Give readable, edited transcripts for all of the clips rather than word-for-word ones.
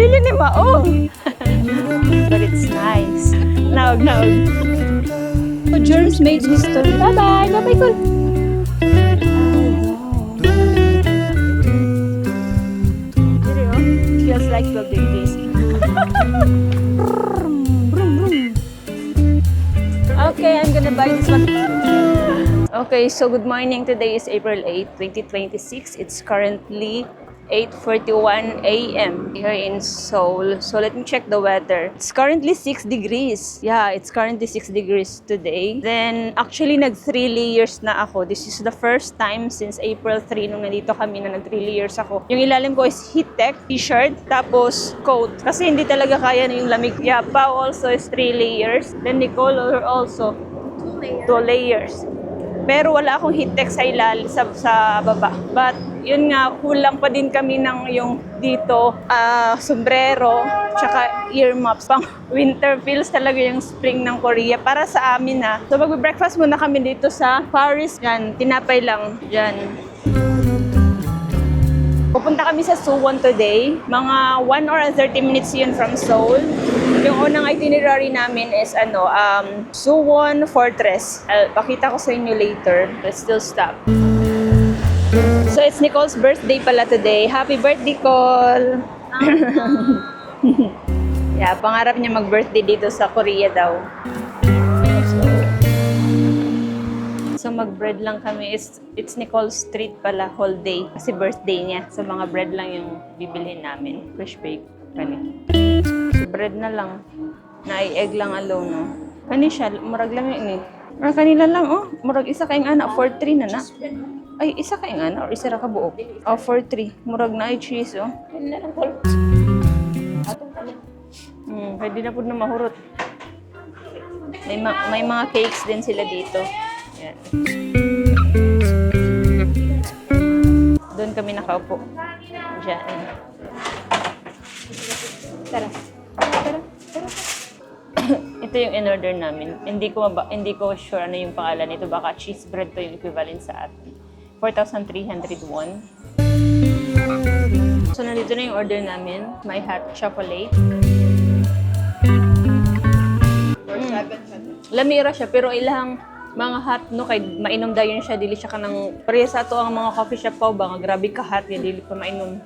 Really ni Mao. But it's nice. Naog. So germs made history. Bye-bye. Bye-bye, Col. Feels like 12 degrees. Okay, I'm gonna buy this one. Okay, so good morning. Today is April 8, 2026. It's currently 8:41 a.m. here in Seoul. So let me check the weather. It's currently 6 degrees. Yeah, it's currently 6 degrees today. Then actually nag 3 layers na ako. This is the first time since April 3 nung nandito kami na nag 3 layers ako. Yung ilalim ko is heat tech, t-shirt, tapos coat. Kasi hindi talaga kaya na yung lamig. Yeah, Pao also is 3 layers. Then Nicole also 2 layers. Pero wala akong heat tech sa ilalim sa baba. But yun nga, kulang pa din kami ng yung dito, sombrero, tsaka earmuffs. Pang winter feels talaga yung spring ng Korea para sa amin ha. So magbe-breakfast muna kami dito sa Paris. Yan, tinapay lang. Yan. Pupunta kami sa Suwon today. Mga 1 hour and 30 minutes yun from Seoul. Yung unang itinerary namin is Suwon Fortress. Pakita ko sa inyo later. Let's still stop. So it's Nicole's birthday pala today. Happy birthday, Cole! Yeah, pangarap niya mag-birthday dito sa Korea daw. So mag-bread lang kami. It's Nicole's treat pala whole day. Kasi birthday niya. So mga bread lang yung bibilhin namin. Fresh bake. Kani. So bread na lang. Na-egg lang alone, no? Kani siya, murag lang yun eh. Murag kanila lang, oh. Murag isa kayong anak, 4-3 na na. Ay, isa kayong anak, or isa ra ka buok? Oh, 4-3. Murag na ay cheese, oh. Kanya lang Col. Pwede na po na mahurot. May mga cakes din sila dito. Yan. Doon kami nakaupo. Diyan. Tara. Ito yung in-order namin. Hindi ko sure ano yung pangalan nito. Baka cheese bread to yung equivalent sa atin. 4,300 won. So, nandito na yung order namin. May hot chocolate. Lamira siya, pero ilang mga hot, no, kay mainom dayon siya, dili siya ka ng parehas ato ang mga coffee shop pa ba, nga grabe ka hot, dili pa mainom.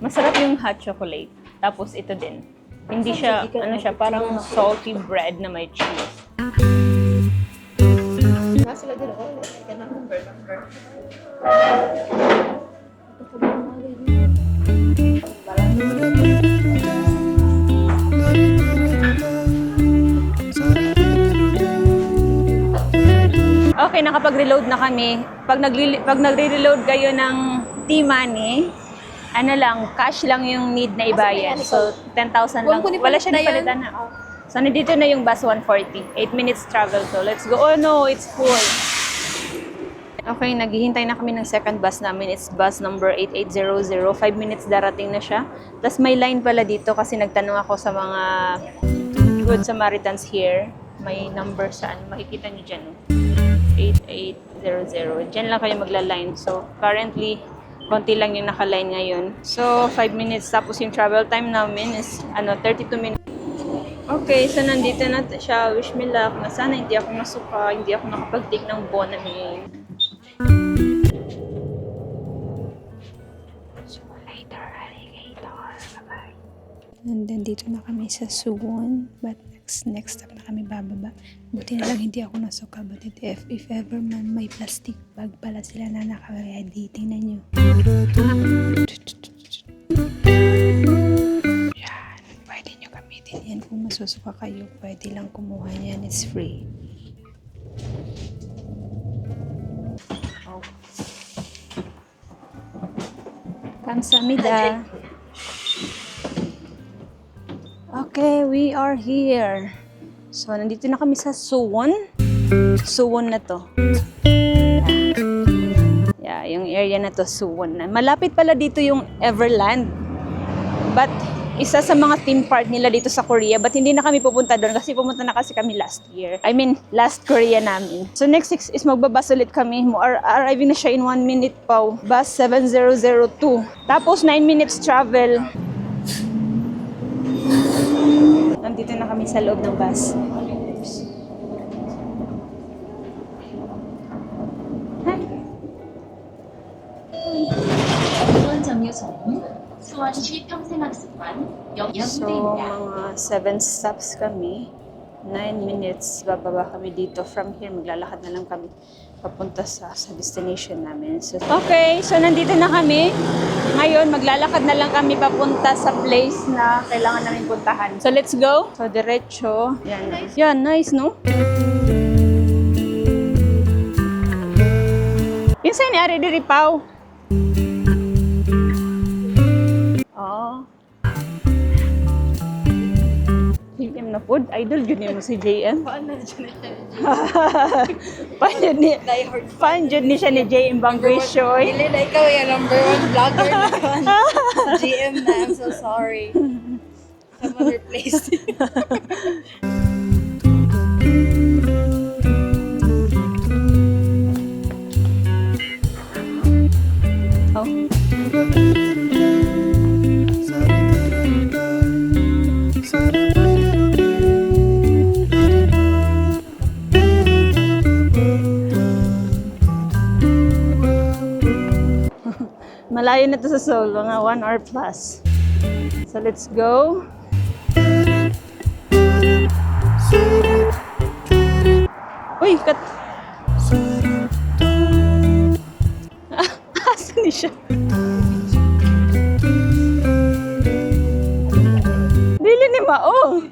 Masarap yung hot chocolate. Tapos ito din. Hindi siya, ano siya, parang salty bread na may cheese. Sila din ako. Number. Okay, nakapag-reload na kami. Pag nagre-reload kayo ng T-Money, ano lang, cash lang yung need na ibayad. So, 10,000 lang. Wala siya napalitan na. So, nandito na yung bus 140. 8 minutes travel. So, let's go. Oh no, it's full. Okay, naghihintay na kami ng second bus namin. It's bus number 8800. 5 minutes darating na siya. Tapos may line pala dito kasi nagtanong ako sa mga Good Samaritans here. May number saan. Makikita niyo dyan. 8800. Diyan lang kayo magla-line. So, currently, konti lang yung naka-line ngayon. So, 5 minutes. Tapos yung travel time namin is 32 minutes. Okay, so nandito na siya. Wish me luck na sana hindi ako masuka, hindi ako nakapag-take ng Bonamine. So, later, alligator. Bye-bye. And then dito na kami sa Suwon. But next stop na kami bababa. Buti na lang hindi ako nasuka. But if ever man may plastic bag pala sila na naka-ready. Tingnan nyo. Yan. Pwede nyo gamitin yan. Kung masusuka kayo, pwede lang kumuha niyan. It's free. Oh. Kamsahamnida. Okay, we are here. So, nandito na kami sa Suwon. Suwon na to. Yeah, yung area na to, Suwon na. Malapit pala dito yung Everland. But, isa sa mga theme park nila dito sa Korea. But hindi na kami pupunta doon kasi pumunta na kasi kami last year. I mean, last Korea namin. So next is magbabas ulit kami. Arriving na siya in 1 minute pa. Bus 7002. Tapos 9 minutes travel. nandito na kami sa loob ng bus. Hi. 이번 정류소는 수원시 평생학습관 So, 영양대입니다. mga 7 stops kami. 9 minutes, bababa kami dito. From here, maglalakad na lang kami papunta sa destination namin. So, okay, so nandito na kami. Ngayon, maglalakad na lang kami papunta sa place na kailangan namin puntahan. So, let's go. So, diretso. Yan. Yan, nice, no? Pinsay ni Ari diri Pao. Oh. JM na pod, idol jud ni mo si JM. Fan jud ni siya ni JM Bangwishoy. Dili na ikaw yung number 1 vlogger na kan. GM na, I'm so sorry. Some other place. Oh. Malayo na to sa Seoul, mga 1 hour plus. So let's go. Uy, kat... Asan ni siya? Dili ni Mao.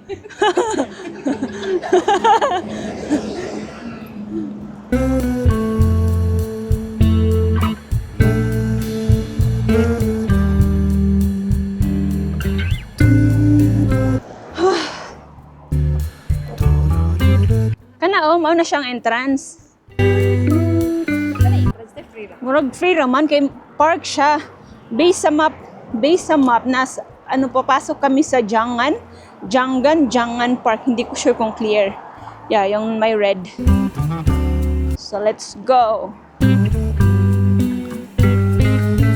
Kana mao na siyang entrance. Murag free raman kay park siya. Base sa map nas ano papasok kami sa Jangan Park. Hindi ko sure kung clear. Yeah, yung may red. So let's go.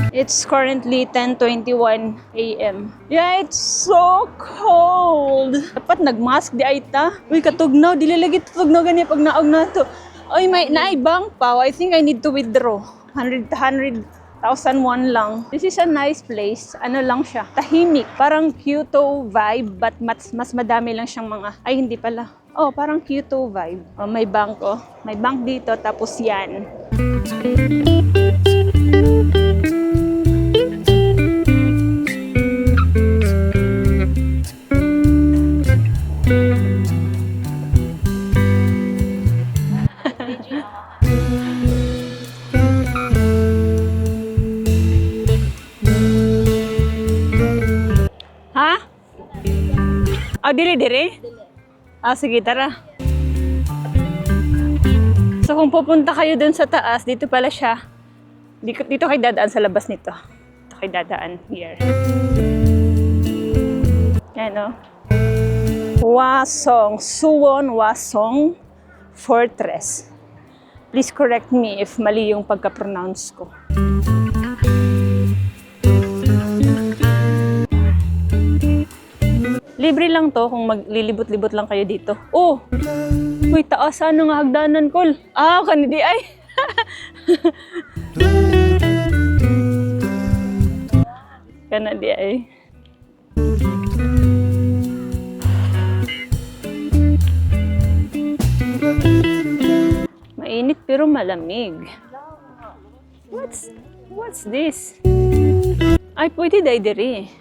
It's currently 10:21 a.m. Yeah, it's so cold. Dapat nagmask di ay ta. Uy, katugnaw. Dili lagi tutugnaw gani pag naog na to. Uy, may naibang pa. I think I need to withdraw. 100,000 won lang. This is a nice place. Ano lang siya. Tahimik. Parang Kyoto vibe, but mas madami lang siyang mga... Ay, hindi pala. Oh, parang Kyoto vibe. Oh, may bank, oh. May bank dito, tapos yan. Ha? Oh, diri? Ah, sige, tara. So, kung pupunta kayo dun sa taas, dito pala siya. Dito kayo dadaan sa labas nito. Dito kayo dadaan here. Yan, oh. Suwon Hwasong Fortress. Please correct me if mali yung pagka-pronounce ko. Libre lang to kung maglilibot-libot lang kayo dito. Oh! Uy, taasan ng hagdanan, Kol. Ah, kanidi ay. Kanidi ay. Mainit pero malamig. What's this? Ay, pwede day diri.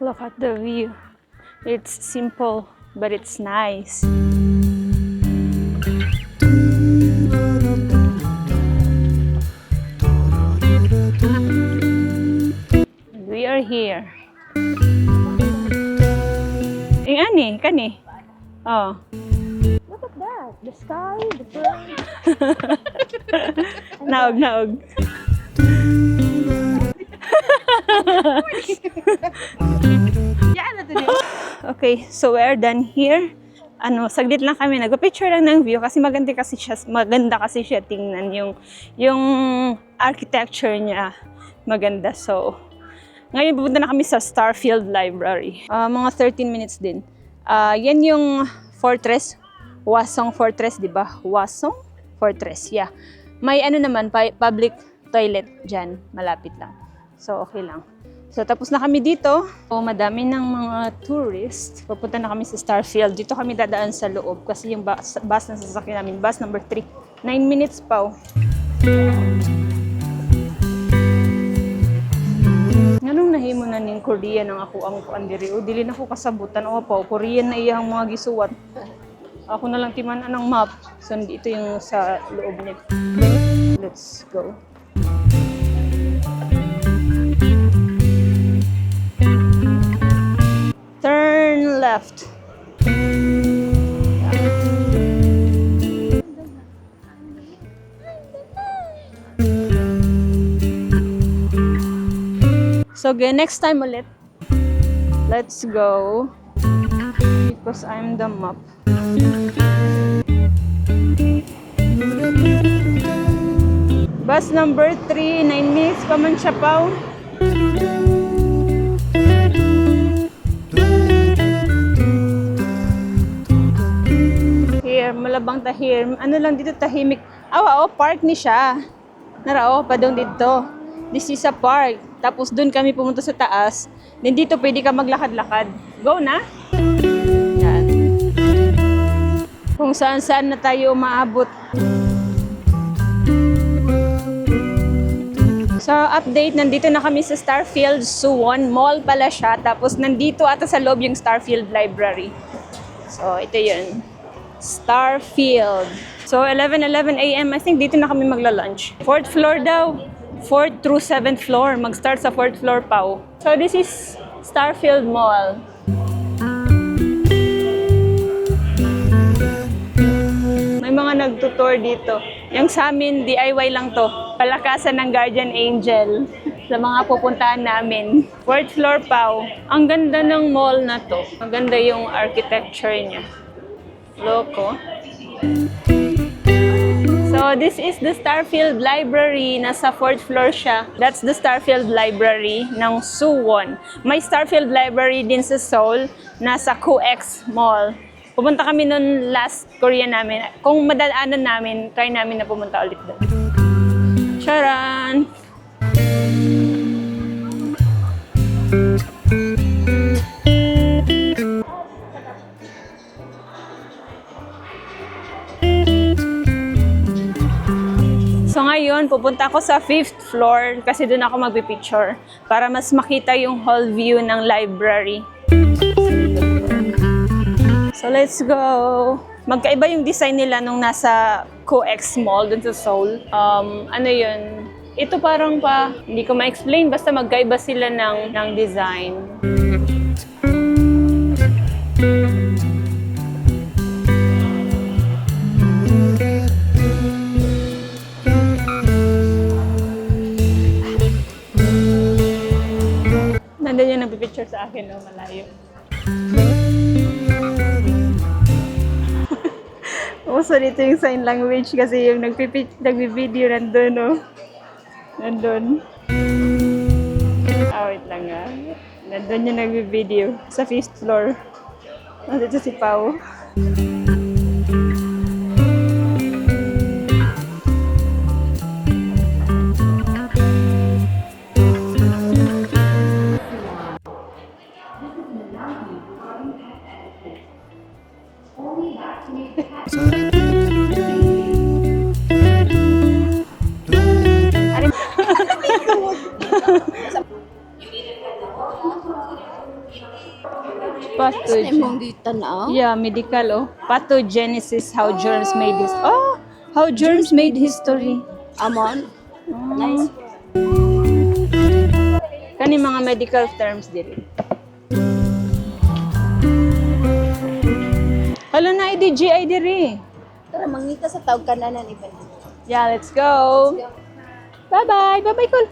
Look at the view. It's simple, but it's nice. We are here. ani, kani. Oh. Look at that. The sky, the bird. Naog. Okay, so we're done here. Saglit lang kami. Nagpa-picture lang ng view kasi maganda kasi siya tingnan yung architecture niya. Maganda. So, ngayon pupunta na kami sa Starfield Library. Mga 13 minutes din. Yan yung fortress. Hwasong Fortress, di ba? Hwasong Fortress, yeah. May naman, public toilet dyan. Malapit lang. So, okay lang. So, tapos na kami dito. So, madami ng mga tourists. Pupunta na kami sa Starfield. Dito kami dadaan sa loob kasi yung bus na sasakyan namin, bus number 3. 9 minutes pa. Anong nahimo na ning Korean ang ako ang kuandiri? O dili na ko kasabutan o pa Korean na iyang mga gisuwat. Ako na lang timan anang map. So, dito yung sa loob niya. Let's go. Turn left. So, next time ulit. Let's go. Because I'm the map. Bus number 3, 9 minutes pa man siya pa. Here, malabang tahir. Ano lang dito tahimik. Park ni siya. Narao, padong dito. This is a park. Tapos dun kami pumunta sa taas. Then dito pwede ka maglakad-lakad. Go na! Yan. Kung saan-saan na tayo maabot. So, update, nandito na kami sa Starfield Suwon. Mall pala siya. Tapos, nandito ata sa loob yung Starfield Library. So, ito yun. Starfield. So, 11:11 a.m. I think dito na kami magla-lunch. 4th floor daw. 4th through 7th floor. Mag-start sa 4th floor pa. So, this is Starfield Mall. May mga nagtutour dito. Yung sa amin, DIY lang to. Palakasan ng Guardian Angel sa mga pupuntahan namin. 4th floor pa. Ang ganda ng mall na to. Maganda yung architecture niya. Loko. So, this is the Starfield Library. Nasa 4th floor siya. That's the Starfield Library ng Suwon. May Starfield Library din sa Seoul. Nasa COEX Mall. Pumunta kami noon last Korea namin. Kung madaanan namin, try namin na pumunta ulit doon. Charan! So ngayon, pupunta ako sa 5th floor kasi doon ako magpipicture para mas makita yung whole view ng library. So let's go! Magkaiba yung design nila nung nasa COEX Mall dun sa Seoul. Ano yun? Ito parang hindi ko ma-explain, basta magkaiba sila ng design. Nandun yung nagpipicture sa akin, no? Malayo. Uso dito yung sign language kasi yung nagbi-video nandun, no? Nandun. Wait lang nga. Nandun yung nagbi-video sa 5th floor. Nandito si Pao. Yeah, medical, pathogenesis, how germs made this. How germs made history. Amon? Nice. Kani mga medical terms dili. Wala na IDGI diri. Tara, mangita sa tawag kananan iban. Yeah, let's go. Bye-bye. Bye-bye, Col.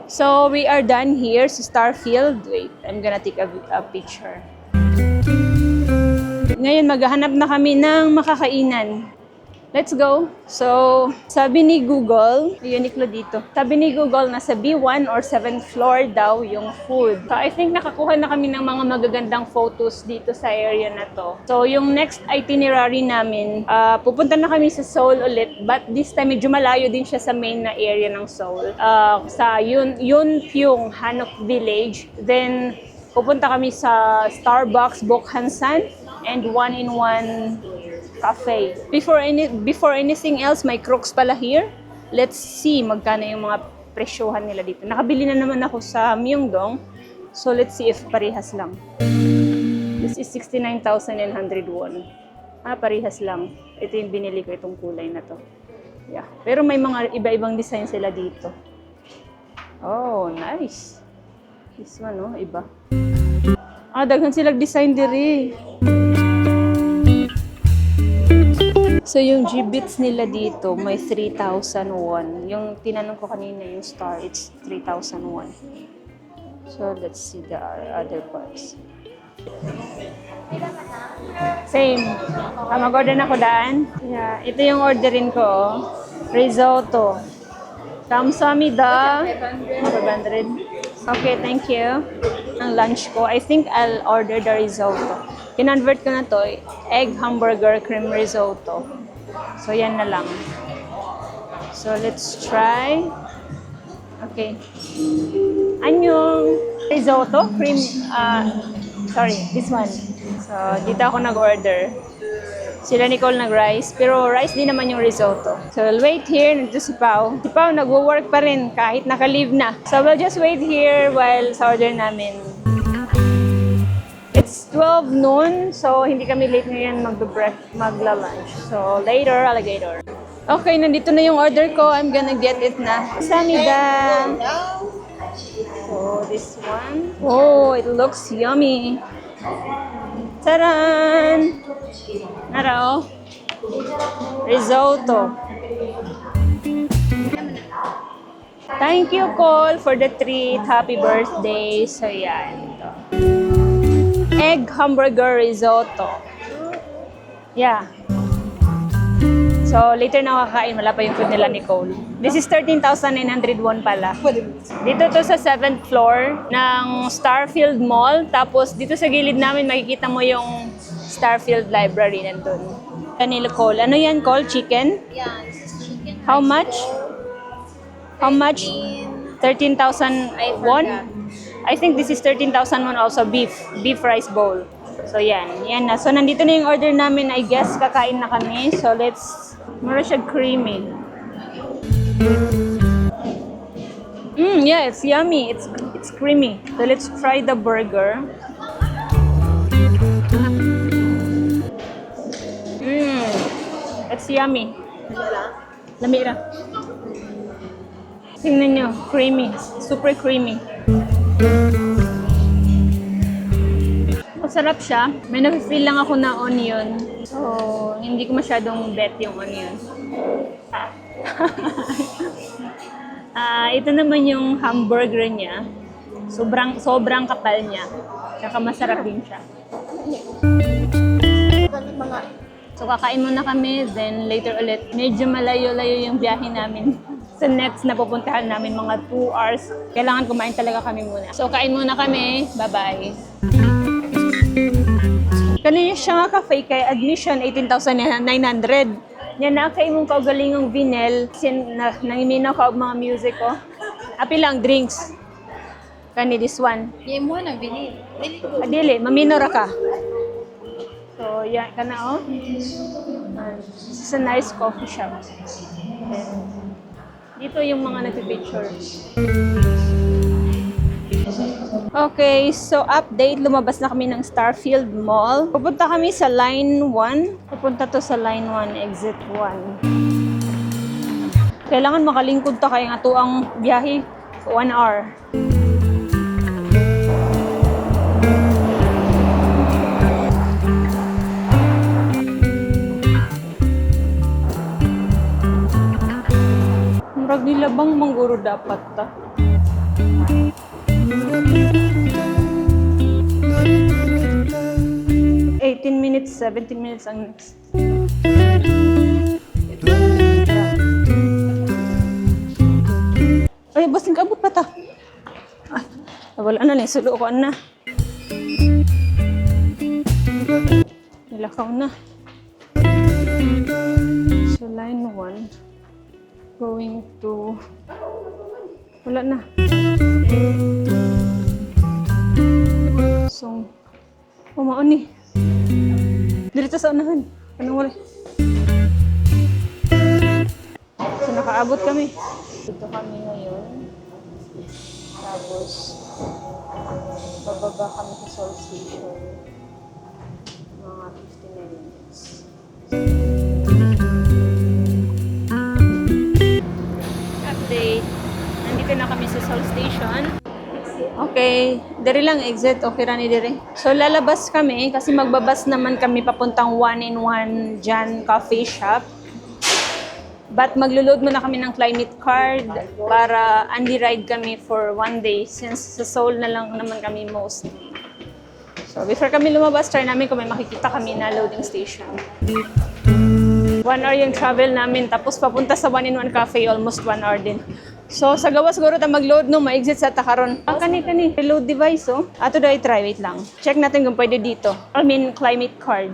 So, we are done here sa Starfield. Wait, I'm gonna take a picture. Ngayon, maghahanap na kami ng makakainan. Let's go. So, sabi ni Google, Uniqlo dito. Sabi ni Google, nasa B1 or 7th floor daw yung food. So, I think nakakuha na kami ng mga magagandang photos dito sa area na to. So, yung next itinerary namin, pupunta na kami sa Seoul ulit. But this time, medyo malayo din siya sa main na area ng Seoul. Sa Yunpyong, Hanok Village. Then, pupunta kami sa Starbucks, Bokhansan, and 1-in-1 cafe. Before anything else, may Crooks pala here. Let's see magkano yung mga presyohan nila dito. Nakabili na naman ako sa Myeongdong. So let's see if parehas lang. This is 69,900 won. Parehas lang. Ito yung binili ko, itong kulay na to. Yeah. Pero may mga iba-ibang design sila dito. Oh, nice. This one, oh, iba. Daghan silang design diri. So, yung G-Bits nila dito, may 3,000 won. Yung tinanong ko kanina, yung star, it's 3,000 won. So, let's see the other parts. Same. Mag-order na ko daan. Yeah, ito yung orderin ko. Risotto. Kamsahamnida. 500. Okay, thank you. Ang lunch ko, I think I'll order the risotto. Kinonvert ko na to, egg hamburger cream risotto. So, yan na lang. So, let's try. Okay. Anyong risotto cream, sorry, this one. So, dito ako nag-order. Sila Nicole nag-rice, pero rice din naman yung risotto. So, we'll wait here. Nandito si Pao. Si Pao nag-work pa rin kahit naka-leave na. So, we'll just wait here while sa order namin. It's 12 noon, so hindi kami late ngayon magla-lunch. So, later, alligator. Okay, nandito na yung order ko. I'm gonna get it na. Samida. So, this one. Oh, it looks yummy. Taran! Naro. Risotto. Thank you, Cole, for the treat. Happy birthday. So, yan. Ito. Egg hamburger risotto. Yeah. So, later na kakain. Wala pa yung food nila ni Cole. This is 13,900 won pala. Dito to sa 7th floor ng Starfield Mall. Tapos, dito sa gilid namin, makikita mo yung Starfield Library nandun. Kanila Cole. Ano yan, Cole? Chicken? Yeah, this is chicken. How much? How much? 13,000 won? I think this is 13,000 won also. Beef rice bowl. So, yan. Yan na. So, nandito na yung order namin. I guess, kakain na kami. So, let's... Mura siya creamy. Yeah, it's yummy. It's creamy. So, let's try the burger. It's yummy. Lamira. Tingnan nyo. Creamy. Super creamy. Masarap siya. May na-feel lang ako na onion. So, hindi ko masyadong bet yung onion. Ito naman yung hamburger niya. Sobrang kapal niya. Tsaka masarap din siya. So, kakain muna kami. Then, later ulit. Medyo malayo-layo yung biyahe namin. Sa next na pupuntahan namin, mga 2 hours. Kailangan kumain talaga kami muna. So, kain muna kami. Bye-bye. Kanina siya nga cafe kay admission 18,900. Yan na kay mong kaugalingong vinyl. Nangiminaw ka og mga music ko. Api lang drinks. Kani this one. Yung mo na binili. Adili, maminor ka. So, yan ka na oh. This is a nice coffee shop. And dito yung mga nagpipicture. Okay, so update, lumabas na kami ng Starfield Mall. Pupunta kami sa Line 1. Pupunta to sa Line 1, Exit 1. Kailangan makalingkod ta kaya nga to ang biyahe. 1 hour. Murag nila bang mangguro dapat ta? $18, 17 minutes ang next. Ay, basing kabot pa ta. Ay, wala na lang. Sulo ko na. Nilakaw na. So, line 1. Going to... Wala na. So, umaon ni. Dito sa unahan. Anong wala? So, nakaabot kami. Dito kami ngayon. Tapos, bababa kami sa Seoul Station. Mga 59 minutes. Update. Nandito na kami sa Seoul Station. Okay, diri lang exit. Okay ra ni diri. So lalabas kami kasi magbabas naman kami papuntang 1-in-1 Jan Coffee Shop. But maglo-load muna kami ng climate card para Andy ride kami for 1 day since sa Seoul na lang naman kami most. So before kami lumabas, try namin kung may makikita kami na loading station. 1 hour yung travel namin tapos papunta sa 1-in-1 cafe almost 1 hour din. So sa gawa siguro ta mag-load no, ma-exit sa takaron. Ang kani reload device oh. Ato daw i-try, wait lang. Check natin kung pwede dito. I mean climate card.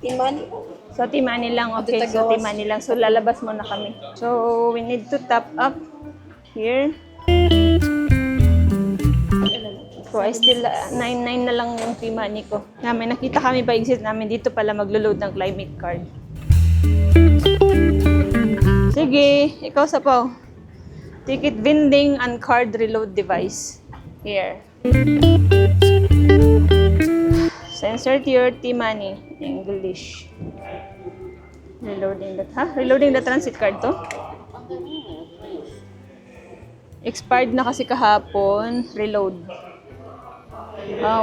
Timani. So Timani lang, okay. So Timani lang. So lalabas muna kami. So we need to tap up here. So I still 99 na lang yung Timani ko. May nakita kami pa exit namin dito pala maglo-load ng climate card. Sige, ikaw sa pa. Ticket vending and card reload device. Here. So insert your T-money. English. Reloading that. Reloading the transit card to? Expired na kasi kahapon. Reload.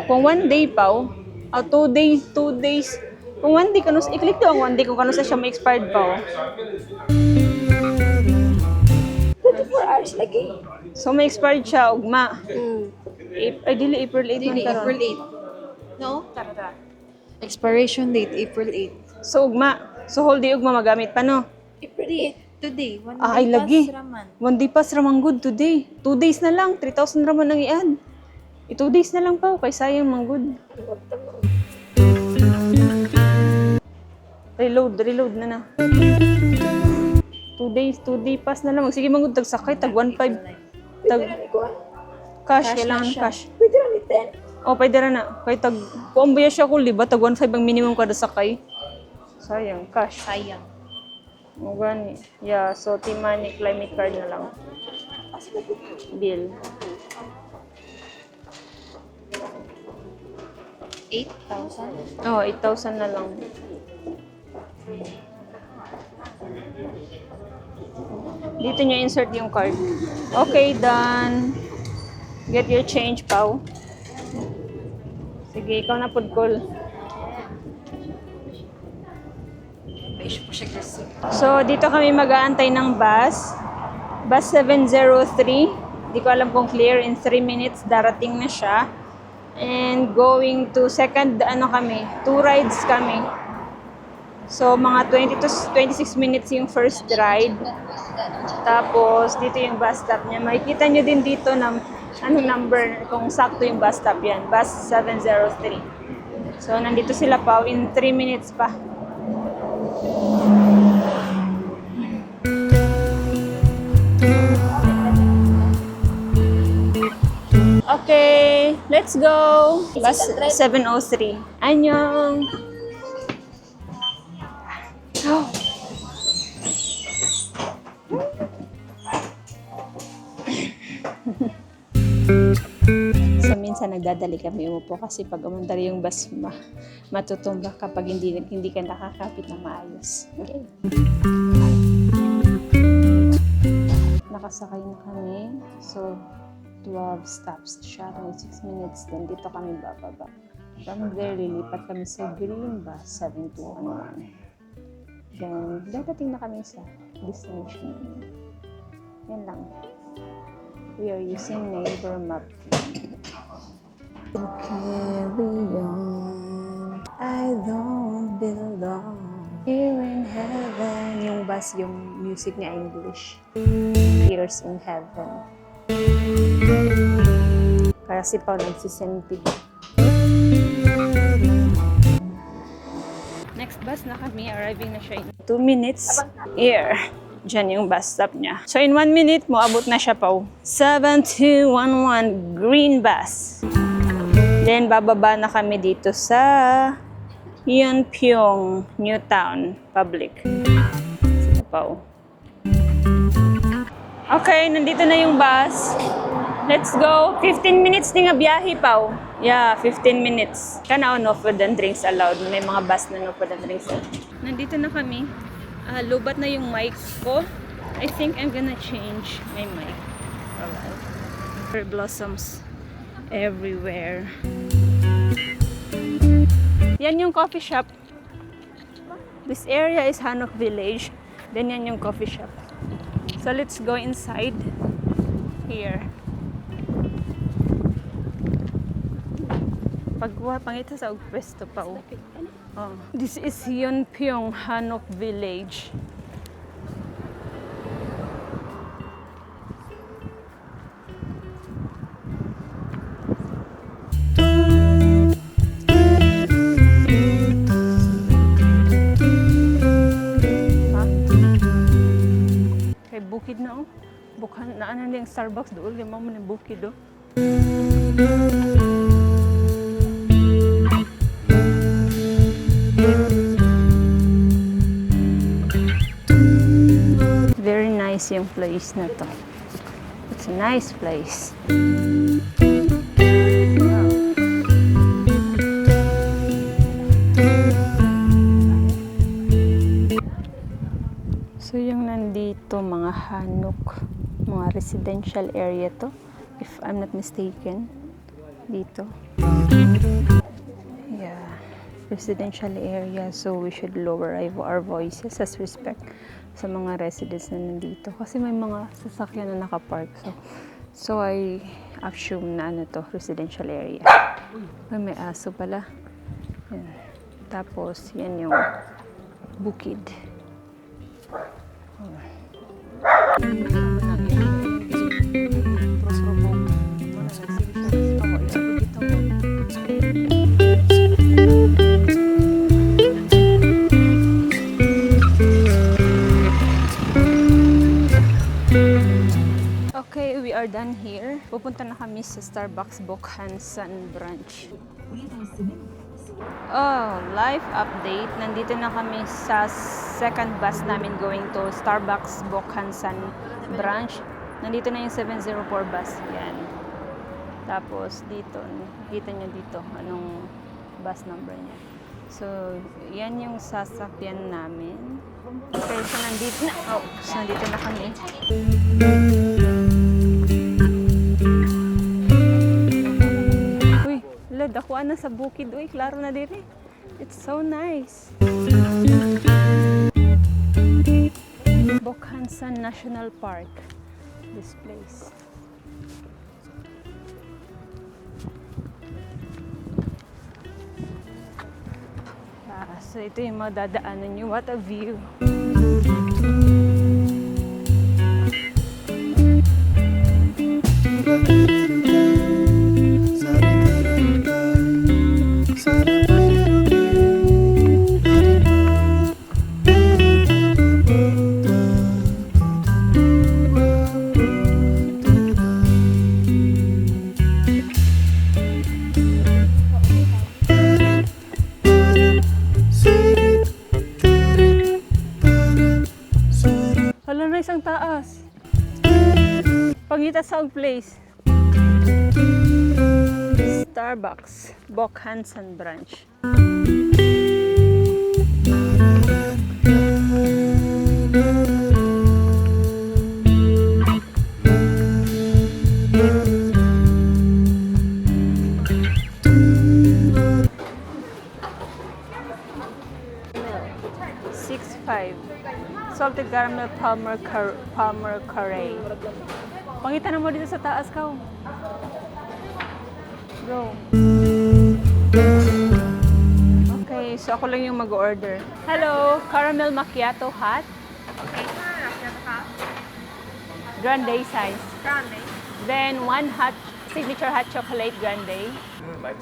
Kung 1 day pa, 2 days. Kung 1 day kanus, i-click to ang 1 day kung kanus siya may expired pa. 24 hours lagi. So may expired siya, ugma. Ay, dili April 8 man karon. April 8. No? Tara. Expiration date, April 8. So ugma. So whole day ugma magamit pa no? April 8. Today. 1 day Ay, lagi. raman. 1 day pass ramang good today. 2 days na lang, 3,000 raman ang i-add. 2 days na lang pa, kay sayang mang good. Reload na na. 2 days, 2 day pass na lang. Sige mang good, tag sakay, tag 1.5. Tag cash, kailangan cash. Pwede rin ni 10. O, pwede na. Kaya tag, kung ambuya siya ko, diba? Tag 1.5 ang minimum kada sakay. Sayang, cash. Sayang. O, gani. Yeah, so T-money, climate card na lang. Bill. 8,000? Oh, 8,000 na lang. Dito niya insert yung card. Okay, done. Get your change, Pao. Sige, ikaw na pod call. So, dito kami mag-aantay ng bus. Bus 703. Di ko alam kung clear. In 3 minutes, darating na siya. And going to second, 2 rides kami. So, mga 20 to 26 minutes yung first ride. Tapos, dito yung bus stop niya. Makikita nyo din dito ng number, kung sakto yung bus stop yan. Bus 703. So, nandito sila pa in 3 minutes pa. Okay, let's go. Bus 703. Annyeong. Oh. So minsan nagdadali kami umupo kasi pag umandar yung bus matutumba kapag hindi ka nakakapit na maayos. Okay. Nakasakay na kami. So 12 stops siya, 26 minutes. Then dito kami bababa. From there, lilipat kami sa green bus 7211. Then, dadating na kami sa destination. Yan lang. We are using Naver map. Carry on, I don't belong here in heaven. Yung bus, yung music niya English. Tears in heaven. Kaya si Pao nagsisentid. Next bus na kami, arriving na siya in 2 minutes. Here. Diyan yung bus stop niya. So in 1 minute, moabot na siya Pao. 7211 green bus. Then bababa na kami dito sa Yeonpyong Newtown Public. Sa Pao. Okay, nandito na yung bus. Let's go. 15 minutes din nga biyahe, Pao. Yeah, 15 minutes. Kana no food and drinks allowed. May mga bus na no food and drinks allowed. Nandito na kami. Lubat na yung mic ko. I think I'm gonna change my mic. Alright. Cherry blossoms everywhere. Yan yung coffee shop. This area is Hanok Village. Then yan yung coffee shop. So let's go inside here. Pangita sa pwesto pa. Oh. This is Yeonpyong Hanok Village. Kay bukid na oh. Bukhan na ano yung Starbucks doon, yung mga bukid oh. Very nice yung place na to. It's a nice place. Wow. So yung nandito mga Hanok, mga residential area to, if I'm not mistaken. Dito. Yeah. Residential area, so we should lower our voices as respect sa mga residents na nandito kasi may mga sasakyan na nakapark, so I assume na ano to, residential area. May aso pala. Yan. Tapos yan yung bukid. Okay, we are done here. Pupunta na kami sa Starbucks Bokhansan branch. Oh, live update. Nandito na kami sa second bus namin going to Starbucks Bokhansan branch. Nandito na yung 704 bus. Yan. Tapos dito, nakita nyo dito anong bus number niya. So, yan yung sasakyan namin. Okay, so nandito na. Oh, so nandito na kami. Uy, dakuan na sa bukid. Uy, klaro na diri. It's so nice. Bokhansan National Park. This place. So ito yung madadaanan nyo. What a view! Wala na isang taas. Pangita sa place. Starbucks, Bokhansan branch. $6.5. Salted caramel Palmer curry. Pangitan mo dito sa taas ka. Go. Okay, so ako lang yung mag-order. Hello, caramel macchiato hot. Okay, Grande size. grande. Then one hot signature hot chocolate grande.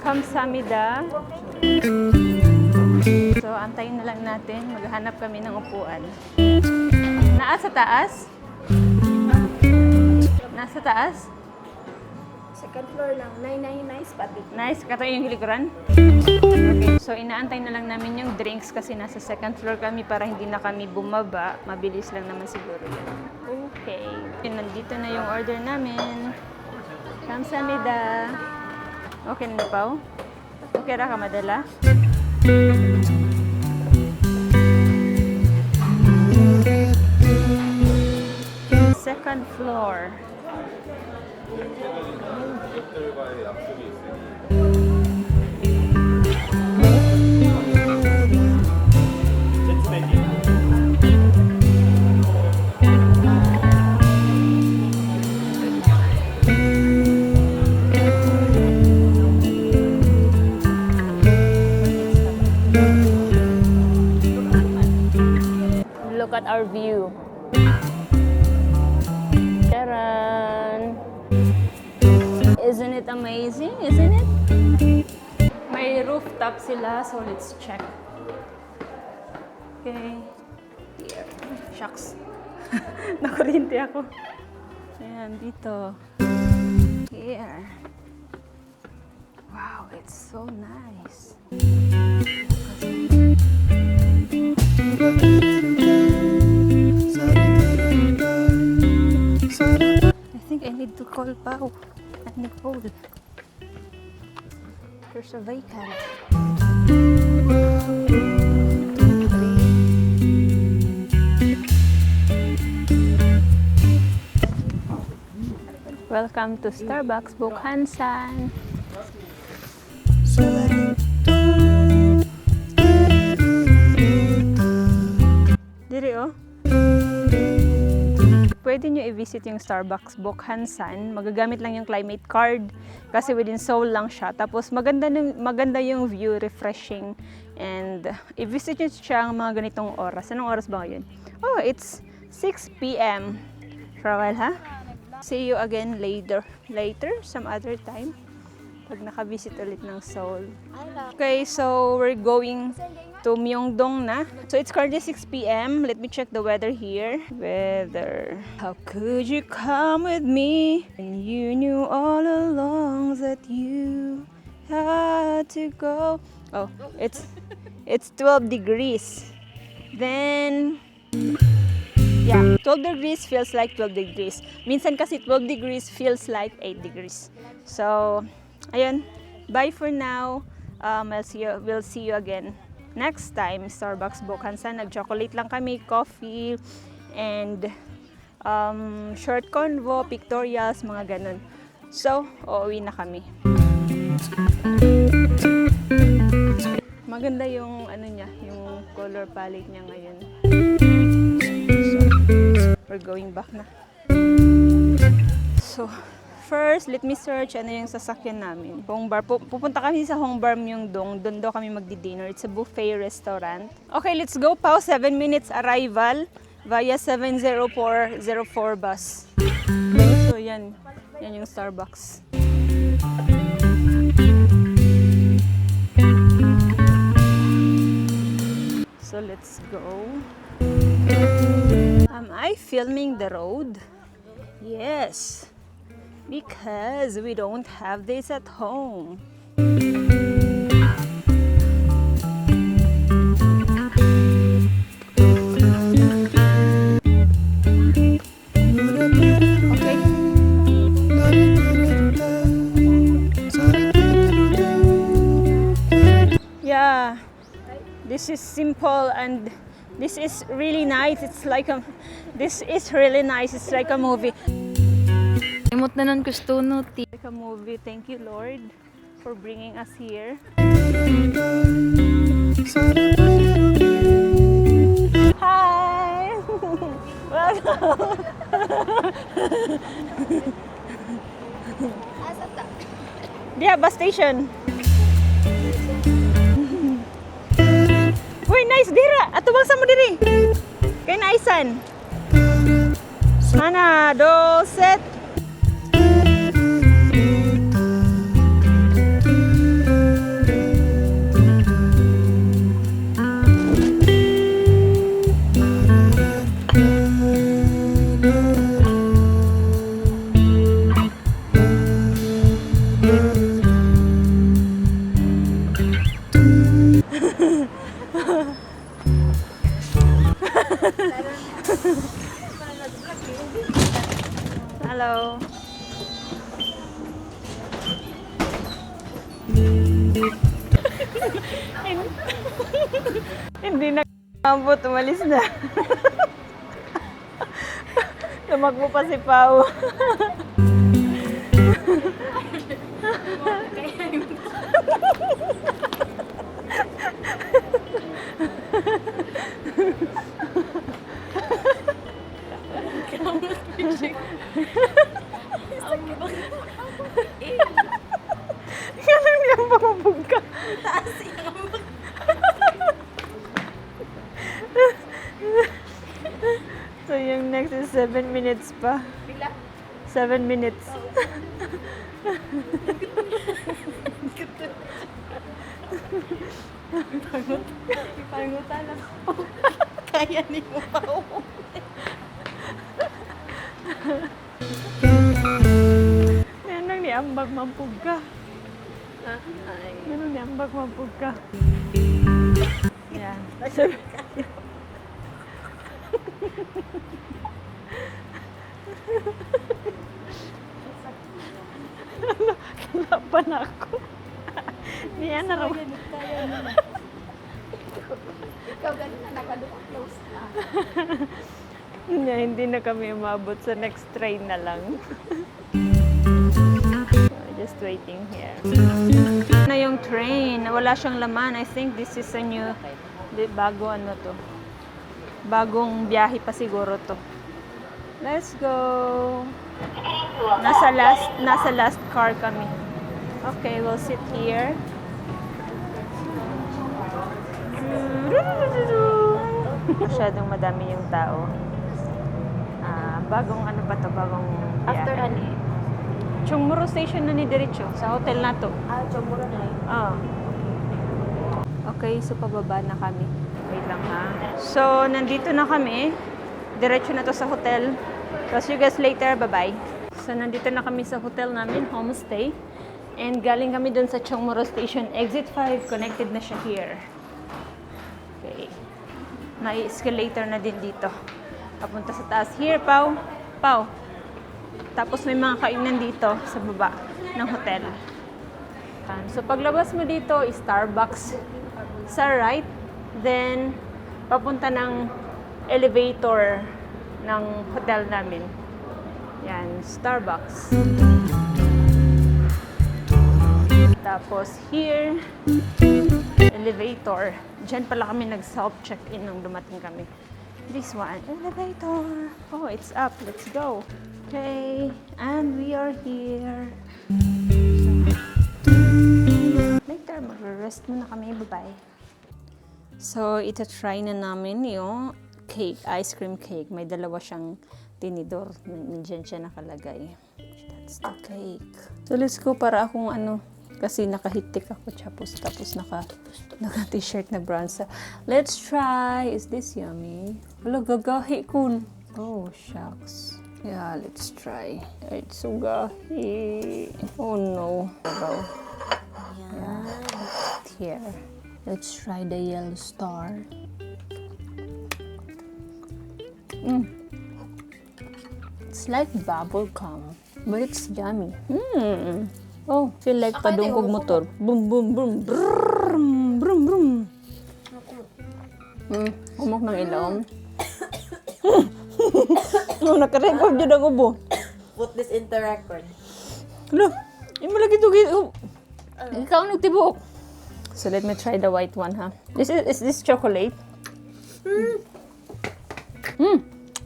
Kamsamida. So antayin na lang natin. Maghanap kami ng upuan. Nasa taas? Nasa taas? Second floor lang. Nice spot dito. Nice. Kato yung hilikuran? Okay. So inaantay na lang namin yung drinks kasi nasa second floor kami para hindi na kami bumaba. Mabilis lang naman siguro yan. Okay. Nandito na yung order namin. Kamsamida. Okay na pa? Okay ra ka madala? Second floor. Look at our view. Taran! Isn't it amazing? Isn't it? May rooftop sila, so let's check. Okay. Here. Shucks. Nakuryente ako. Ayan, dito. Here. Wow, it's so nice. I think I need to call Pao at Nicole. There's a vacant. Welcome to Starbucks Bukhansan. Diri oh. Pwede nyo i-visit yung Starbucks Bukhansan. Magagamit lang yung climate card kasi within Seoul lang siya. Tapos maganda yung view, refreshing. And i-visit nyo siya ang mga ganitong oras. Anong oras ba ngayon? Oh, it's 6 p.m. For a while, ha? See you again later, some other time. Pag naka-visit ulit ng Seoul. Okay, so we're going to Myeongdong na. So it's currently 6 p.m. Let me check the weather here. Weather. How could you come with me when you knew all along that you had to go? Oh, it's 12 degrees. Then yeah, 12 degrees feels like 12 degrees. Minsan kasi 12 degrees feels like 8 degrees. So, ayun. Bye for now. We'll see you again next time. Starbucks Bukhansan. Nag-chocolate lang kami, coffee, and short convo, pictorials, mga ganun. So, uuwi na kami. Maganda yung ano niya, yung color palette niya ngayon. So, we're going back na. So, first, let me search ano yung sasakyan namin. Hongbar. Pupunta kami sa Hongbar Myeongdong. Doon daw kami magdi-dinner. It's a buffet restaurant. Okay, let's go. Pao, 7 minutes arrival via 70404 bus. So, yan. Yan yung Starbucks. So, let's go. Am I filming the road? Yes. Because we don't have this at home. Okay. Yeah. This is simple and this is really nice. This is really nice. It's like a movie. Imot na nun gusto no, ti. Like a movie. Thank you, Lord, for bringing us here. Hi! Diya, bus station. Uy, nice, dira. Ato bang mo diri? Kay naisan. Sana, dos, set. Hello. Hindi na ambot, umalis na. Tumakbo pa si Pao. Ganun yung pamabog ka. So yung next is 7 minutes pa. 7 minutes. Pangutan ako. Kaya ni mo pa Ganun ni ambag mampug ka. Ganun ni ambag mampug ka. Yan. Kalaban ako. Niya na raw. Ikaw ganun na nakaduka-close na. Hindi na kami umabot sa next train na lang. Just waiting here. Na yung train, wala siyang laman. I think this is a new, bago ano to. Bagong biyahe pa siguro to. Let's go. Nasa last car kami. Okay, we'll sit here. Masyadong madami yung tao. Bagong ano pa to, bagong biyahe. After ani? Chungmuro Station na ni Diretso, sa hotel na to. Chomuro na yun. Okay, so pababa na kami. Wait lang ha. So, nandito na kami. Diretso na to sa hotel. So, see you guys later. Bye-bye. So, nandito na kami sa hotel namin, homestay. And galing kami dun sa Chungmuro Station. Exit 5, connected na siya here. Okay. May escalator na din dito. Papunta sa taas. Here, Pau. Pau. Tapos may mga kainan dito sa baba ng hotel. So paglabas mo dito, Starbucks sa right. Then, papunta ng elevator ng hotel namin. Yan, Starbucks. Tapos here, elevator. Diyan pala kami nag-self-check-in nung dumating kami. This one, elevator. Oh, it's up. Let's go. Okay, and we are here. Later, mag-rest muna kami. Bye-bye. So, ita-try na namin yung cake, ice cream cake. May dalawa siyang tinidor. Nandiyan siya nakalagay. That's the cake. So, let's go para akong ano, kasi nakahitik ako tapos naka-t-shirt na brown. So, let's try. Is this yummy? Wala, gagahi ko. Oh, shucks. Yeah, let's try. It's so gahi. Oh no. Yeah. Here. Let's try the yellow star. It's like bubble gum, but it's yummy. Oh, feel like padungkog motor. Boom, boom, boom. Brum, brum, brum. Umok ng ilong. No, naka-record yun ang ubo. Put this into record. Hello, yung malagi ito. Ikaw nagtibok. So let me try the white one, ha? Is this chocolate?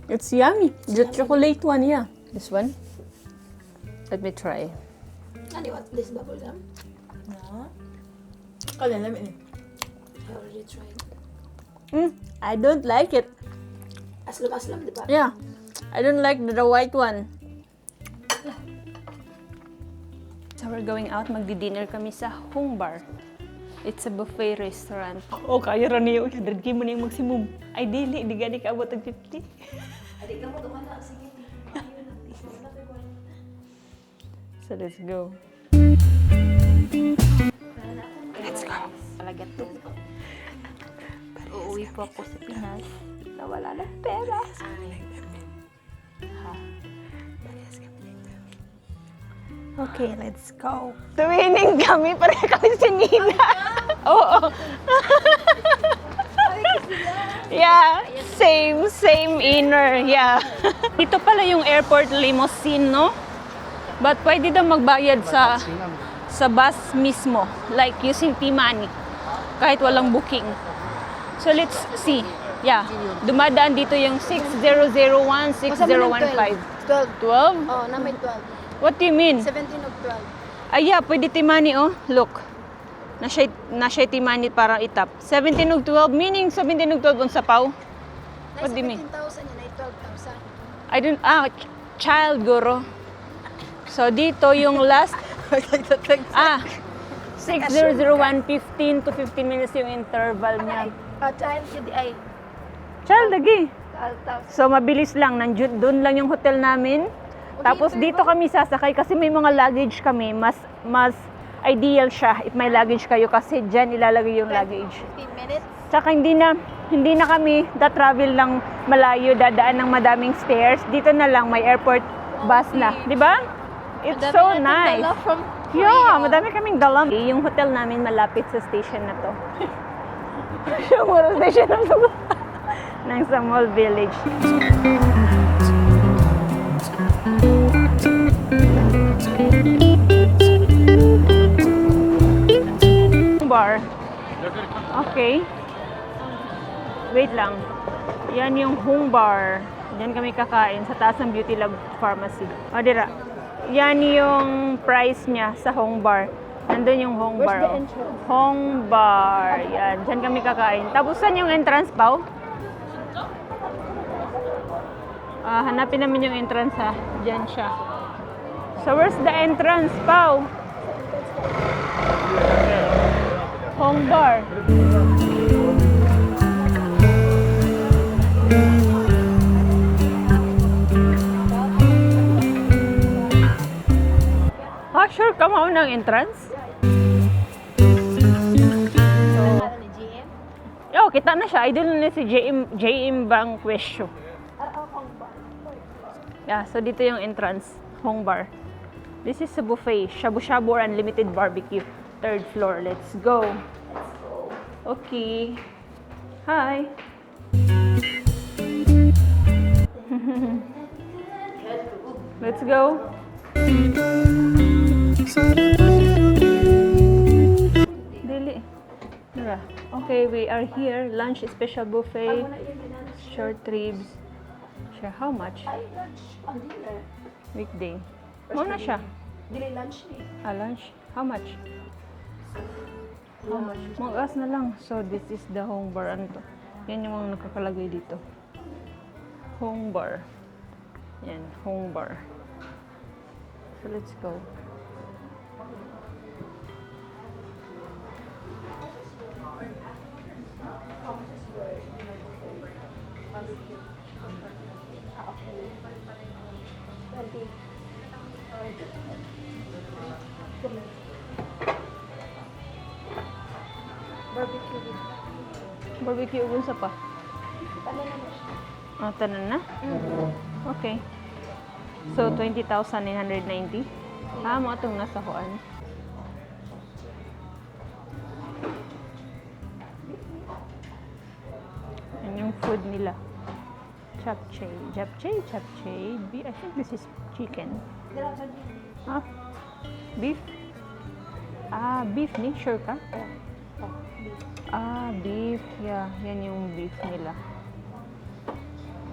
It's yummy. The chocolate one, yeah. This one. Let me try. Ano what? This bubble gum? No. Kala namin. I already tried. I don't like it. Aslam, di ba? Yeah. I don't like the white one. So we're going out. Magdi-dinner kami sa Hong Bar. It's a buffet restaurant. Oh, kaya rin niyo. 100K mo na yung maximum. Ay, dili. Di gani ka abot ng 50. So let's go. Let's go. Talaga to. Uuwi po ako sa Pinas. Nawala na pera. Ha. Okay, let's go. Tuwining kami. Pareha kami si Nina. Oo. Yeah, same inner. Yeah. Dito pala yung airport limousine, no? But pwede daw magbayad sa bus mismo, like using T-Money, kahit walang booking. So let's see. Yeah, dumadaan dito yung 6001, 6015. 12? Oh, na may 12. What do you mean? 17 of 12. Ay, yeah, pwede T-Money, oh. Look. Na siya T-Money para itap. 17 of 12, meaning 17 of 12 on Sapaw. What do you mean? 17,000 yan ay 12,000. I don't, child, guro. So, dito yung last, 6:001, 15 to 15 minutes yung interval niya. Child, yun ay Child, lagi. 12,000. So, mabilis lang. Doon lang yung hotel namin. Tapos, dito kami sasakay kasi may mga luggage kami. Mas ideal siya if may luggage kayo kasi dyan ilalagay yung luggage. 15 minutes. Tsaka hindi na kami travel ng malayo, dadaan ng madaming stairs. Dito na lang, may airport bus na. Di ba? It's so nice. Yeah, madami kaming dalam. Yung hotel namin malapit sa station na to. Yung mura station ng Samol Village. Bar. Okay. Wait lang. Yan yung Hong Bar. Diyan kami kakain sa taas ng Beauty Lab Pharmacy. O, dira. Yan yung price niya sa Hong Bar. Nandun yung Hong Bar. Where's the oh. entrance? Hong Bar. Yan. Diyan kami kakain. Tapos saan yung entrance, Pao? Hanapin namin yung entrance, ha. Diyan siya. So, where's the entrance, Pao? Hong Bar. Sure ka mo ng entrance? So, kita na siya. Idol na si JM Bang Question. Yeah, so dito yung entrance. Hong Bar. This is a buffet. Shabu-shabu or unlimited barbecue. 3rd floor. Let's go. Okay. Hi. Let's go. Dili. Tara. Okay, we are here. Lunch special buffet. Short ribs. Sure, how much? Weekday. Muna siya. Dili lunch ni. Lunch? How much? How much? Mag-ask na lang. So, this is the Hong Bar. Ano to? Yan yung mga nakakalagay dito. Hong Bar. Yan, Hong Bar. So, let's go. Barbecue ugun sa pa? Tanan na? Okay. So, 20,990. Mo itong nasa kuan. Yan yung food nila. Japchae. Japchae? Japchae. I think this is chicken. Beef? Beef ni? Sure ka? Beef. Yeah, yan yung beef nila.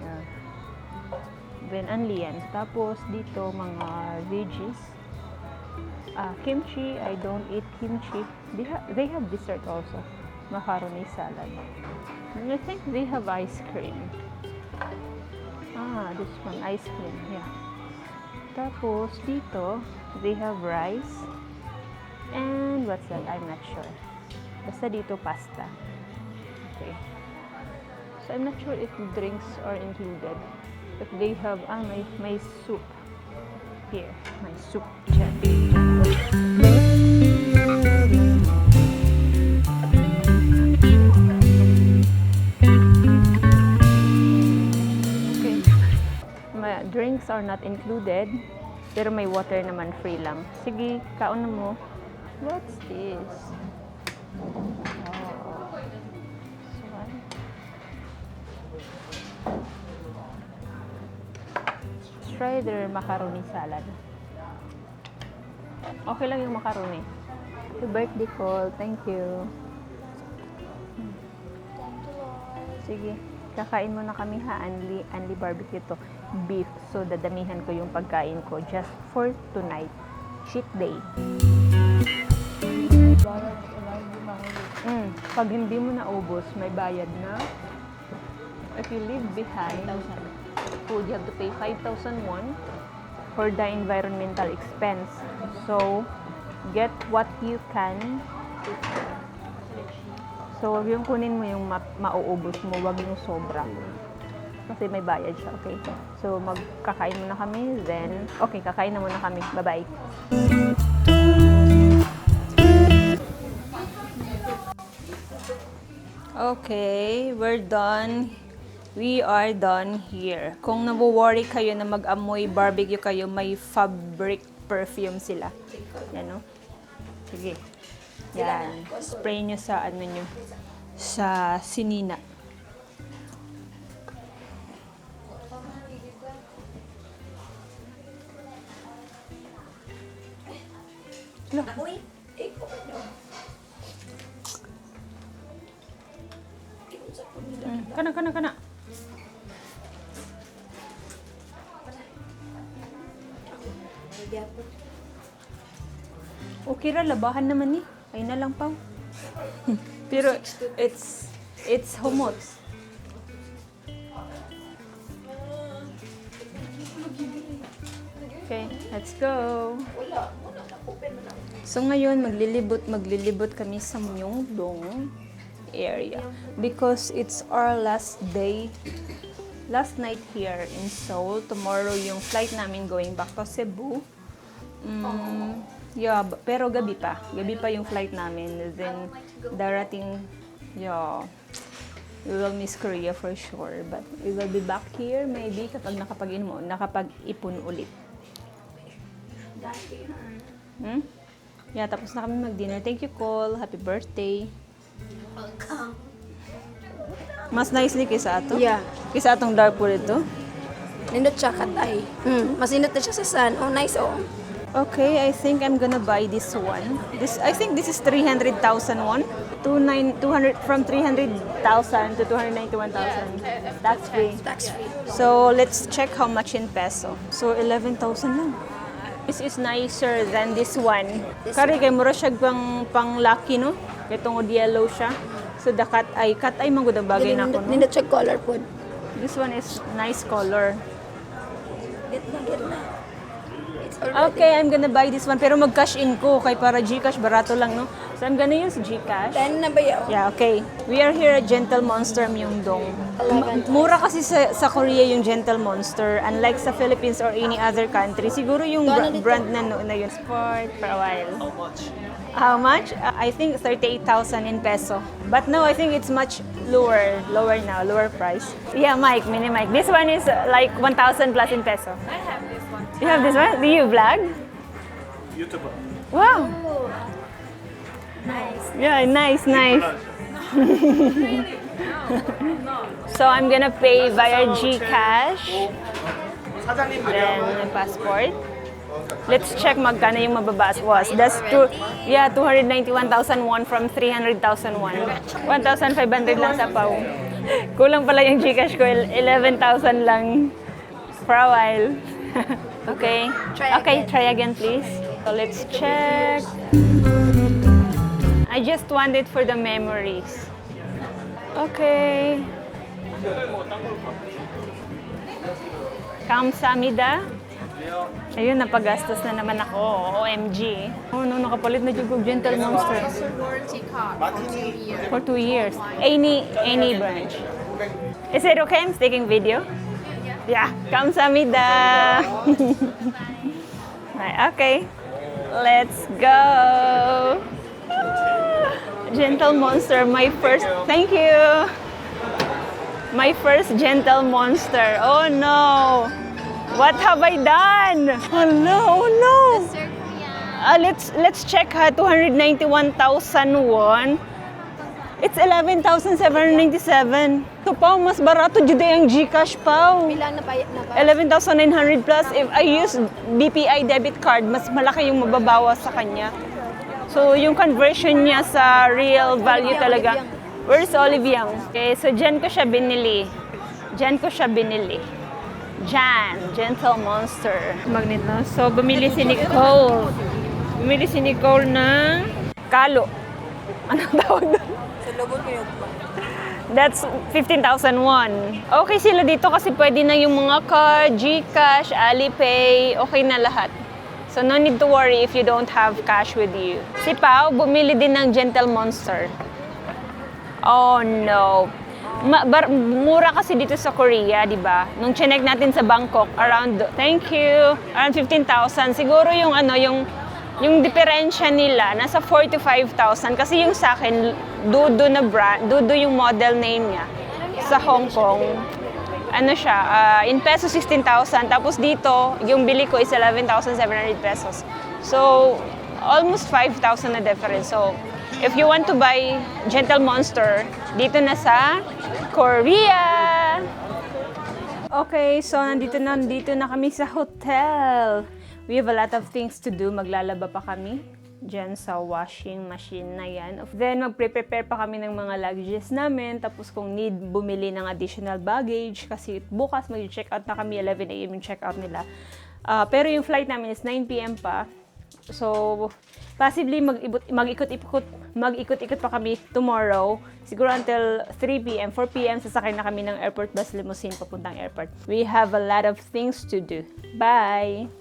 Yeah. 7, only yan. Tapos dito, mga veggies. Kimchi, I don't eat kimchi. They have dessert also. Macaroni salad. And I think they have ice cream. This one, ice cream, yeah. Tapos dito, they have rice. And what's that? I'm not sure. Basta dito, pasta. Okay. So I'm not sure if drinks are included. But they have, my soup. Here, my soup. Check. Okay. My drinks are not included. Pero may water naman, free lang. Sige, kaon na mo. What's this? Try their macaroni salad. Okay lang yung macaroni. Happy birthday, Cole. Thank you. Sige, kakain muna kami ha. Anli barbecue to. Beef. So, dadamihan ko yung pagkain ko just for tonight. Cheat day. Pag hindi mo naubos, may bayad na. If you leave behind food, you have to pay 5,000 won for the environmental expense. So, get what you can. So, yung kunin mo yung mauubos mo, wag yung sobra. Kasi may bayad siya, okay? So, magkakain muna kami, then, okay, kakain na muna kami. Bye-bye. Okay, we're done. We are done here. Kung nawo-worry kayo na mag-amoy barbecue kayo, may fabric perfume sila. Yan, no? Sige. Yan. Spray nyo sa, sa sinina. Kana. Okay ra, labahan naman ni. Ay na lang pa. Pero it's humot. Okay, let's go. So ngayon maglilibot kami sa Myeongdong area because it's our last night here in Seoul. Tomorrow yung flight namin going back to Cebu. Yeah, pero gabi pa yung flight namin. Then darating, yeah, we will miss Korea for sure, but we will be back here maybe kapag nakapag-ipon ulit. Yeah, tapos na kami mag-dinner. Thank you, Cole. Happy birthday. Mas nice ni kaysa ato? Yeah. Kaysa atong dark pool ito? Nindot siya katay. Mas nindot na siya sa sun. Oh, nice oh. Okay, I think I'm gonna buy this one. I think this is 300,000 won. 200 from 300,000 to 291,000. Tax free. Tax free. So let's check how much in peso. So 11,000 lang. This is nicer than this one. Kari kay mura siya pang lucky, no? Kay tungod yellow siya. So the cut ay magud ang bagay na ko, no? Nindot siya color po. This one is nice color. Get na. Okay, I'm gonna buy this one. Pero mag-cash in ko. Kay para Gcash, barato lang, no? So I'm gonna use Gcash. 10 na ba yaw? Yeah, okay. We are here at Gentle Monster Myeongdong. Mura kasi sa Korea yung Gentle Monster. Unlike sa Philippines or any other country. Siguro yung brand na yun. Sport for a while. How much? I think 38,000 in peso. But no, I think it's much lower now, lower price. Yeah, mini mic. This one is like 1,000 plus in peso. I have this one. You have this one? Do you vlog? YouTuber. Wow. Nice. Yeah, nice. So I'm gonna pay via GCash. Then passport. Let's check magkano yung mababas was. That's 291,000 won from 300,000 won. 1,500 lang sa pau. Kulang pala yung GCash ko, 11,000 lang. for a while. Okay. Try again, please. So let's check. I just want it for the memories. Okay. Kamsahamnida. Ayun, napagastos na naman ako. OMG. Oh, no, nakapalit na yung Gentle Monster. Warranty card for 2 years. For 2 years. Any branch. Is it okay? I'm taking video? Yeah. Kamsahamnida. Right, okay. Let's go. Gentle Monster, my first. Thank you. My first Gentle Monster. Oh no. What have I done? Oh no, oh no. Let's check ha. 291,000 won. It's 11,797. Ito pa, mas barato jud ang GCash pa. Bilang na ba? 11,900 plus. If I use BPI debit card, mas malaki yung mababawas sa kanya. So, yung conversion niya sa real value talaga. Where's Olivier? Okay, so dyan ko siya binili. Jan, Gentle Monster. Magnet na. So, bumili si Nicole. ng kalo. Anong tawag doon? Sa lubot ko yung That's 15,000 won. Okay sila dito kasi pwede na yung mga card, GCash, Alipay, okay na lahat. So, no need to worry if you don't have cash with you. Si Pao, bumili din ng Gentle Monster. Oh no. Mura kasi dito sa Korea, di ba? Nung chinek natin sa Bangkok, around 15,000. Siguro yung yung diferensya nila, nasa 45,000. Kasi yung sa akin, Dudu na brand, Dudu yung model name niya. Sa Hong Kong, ano siya, in peso 16,000. Tapos dito, yung bili ko is 11,700 pesos. So, almost 5,000 na difference. So, if you want to buy Gentle Monster, dito na sa Korea. Okay, so nandito na kami sa hotel. We have a lot of things to do. Maglalaba pa kami dyan sa washing machine na yan. Then, magpre-prepare pa kami ng mga luggages namin. Tapos kung need, bumili ng additional baggage. Kasi bukas mag-check out na kami, 11 a.m. yung check out nila. Pero yung flight namin is 9 p.m. pa. So, possibly mag-ikot-ikot pa kami tomorrow. Siguro until 3 p.m., 4 p.m. sasakay na kami ng airport bus limousine papuntang airport. We have a lot of things to do. Bye!